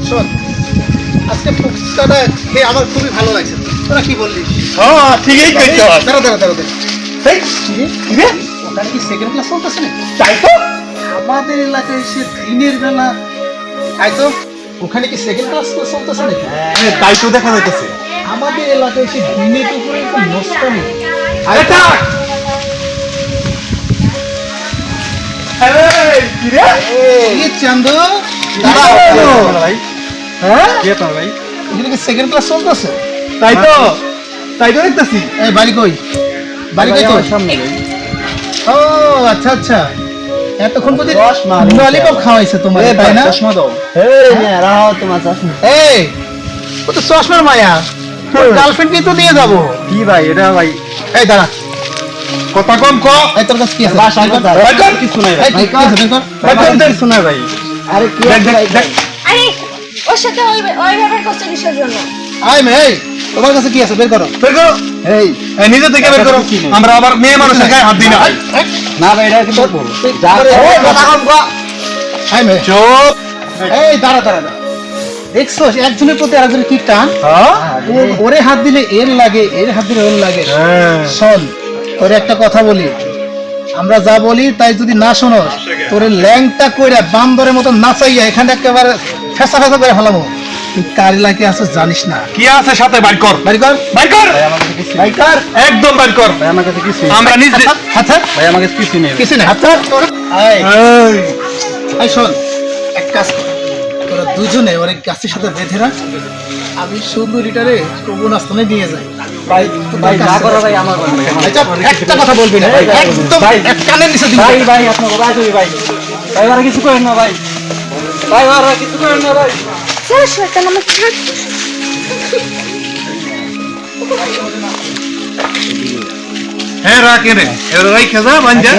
শোন, আজকে ফুচকাটা খেয়ে আমার খুবই ভালো লাগছে। তোরা কি বললি? হ্যাঁ ঠিকই কইছো। দাঁড়া। এই রে ওখানে কি সেকেন্ড ক্লাস চলতেছে না? তাই তো আমাদের এলাকায় এসে দিনের বেলা, তাই তো ওখানে কি সেকেন্ড ক্লাস চলতেছে নাকি? তাই তো দেখা যাইতেছে। আমাদের এলাকায় এসে দিনের উপরে একটু নষ্টামি। এটা এই কি রে চান্দু, ভাই হ্যাঁ কি আপনার ভাই এখানে কি সেকেন্ড ক্লাস চলতেছে? তাই তো দেখতেছি। এই বাড়ি কই? বাড়ি কই তোর? সামনে ভাই ও আচ্ছা। এতক্ষণ পর্যন্ত ললিপপ খাওয়াইছে তোমার, তাই না? চশমা দাও। এই না রাও তোমার চশমা। এই ও তো চশমার মায়া, গার্লফ্রেন্ড কে তো নিয়ে যাবো। কি ভাই এটা ভাই এই দাঁড়া, কথা কম ক। এই তোর কাছে কি আছে? বাসায় কোথায়? ভাই কর কিছু নাই ভাই। এই, কি আছে? বের কর। ভাই কর কিছু নাই ভাই। আরে কি দেখ আছে দেখ ভাই? দেখ আরে ওর সাথে ওই ব্যাপার করছে কিসের জন্য? আয় মে, এই তোমার কাছে কি আছে? বের করো। বের করো। এই এই নিজে থেকে বের করো। আমরা আবার মেয়ে মানুষের গায়ে হাত দিই না। না ভাই এটা কিন্তু যা এই, কথা কম কো। আয় মে, চুপ। এই দাঁড়া। দেখছো একজনের প্রতি আরেকজনের কি টান? হ্যাঁ ওরে হাত দিলে এর লাগে, এর হাত দিলে ওর লাগে। শোন, তোর একটা কথা বলি, আমরা যা বলি তাই যদি না শোনো, তোর ল্যাংটা কইরা বান্দরের মতো নাচাইয়া এখানে একেবারে ফেসা করে ফেলামো। তুই কার এলাকায় আছিস জানিস না। কি আছে সাথে বাইর কর। বাড়ি কর। বাইর কর বাড়ি কর। একদম বাইর কর। ভাই আমার কাছে কিছু আমরা নিজে আচ্ছা ভাই আমার কাছে কিছু নেই। কিছু না। আচ্ছা এই, এই এই শোন, এক কাজ কর, তোরা দুজনে ওর গাছের সাথে বেঁধে রাখ, আমি সুন্দরীটারে কবুন আস্তানে নিয়ে যাই। ভাই ভাই যা করো ভাই আমার ভাই। আচ্ছা, একটা কথা বলবি না, ভাই, ভাই, একদম ভাই। এক কানের নিচে দিবি। ভাই আপনাকে ভাই করি ভাই। ভাই আর কিছু করেন না ভাই। ভাই আর কিছু করেন না ভাই। স্যার শয়তান আমার ছাড়। হ্যাঁ রাখে রে এবার রাইখা যা বাঞ্জা।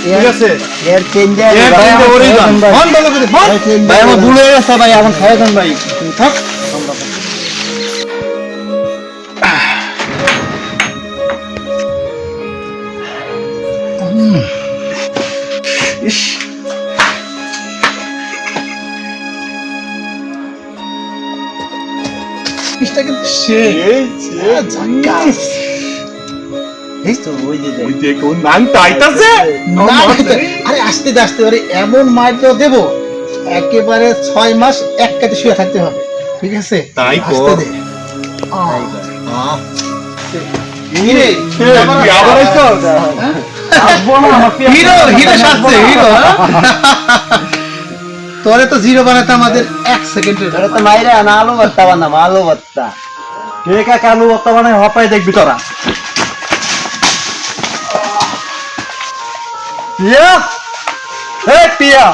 ঠিক আছে এর চেঞ্জ এর চেঞ্জ ওরই দাম। ফোন ভালো করে ফোন। ভাই আমার ভুল হয়ে গেছে ভাই আমার খাওয়া দেন ভাই। থাক। ইস পিসটা কিন্তু সেই ঝাকাস। এই তো ওই যে ওই যে কোন নাম তাইতাছে না, আরে আস্তে আস্তে ওরে এমন মার তো দেবো, একেবারে 6 মাস এক কাতে শুয়ে থাকতে হবে, ঠিক আছে? তাই কর। আস্তে দে। কি রে? তুই আবার আইছো? হ্যাঁ? আসবো না আমার হিরো সাজছে, হিরো, হ্যাঁ? তোরে তো জিরো বানাতে আমাদের 1 সেকেন্ডের এটা তো মাইরা না আলু ভর্তা বানাম আলু ভর্তা। কে কাকা আলু ভর্তা বানায় হপাই দেখবি তোরা। পিয়া হে পিয়া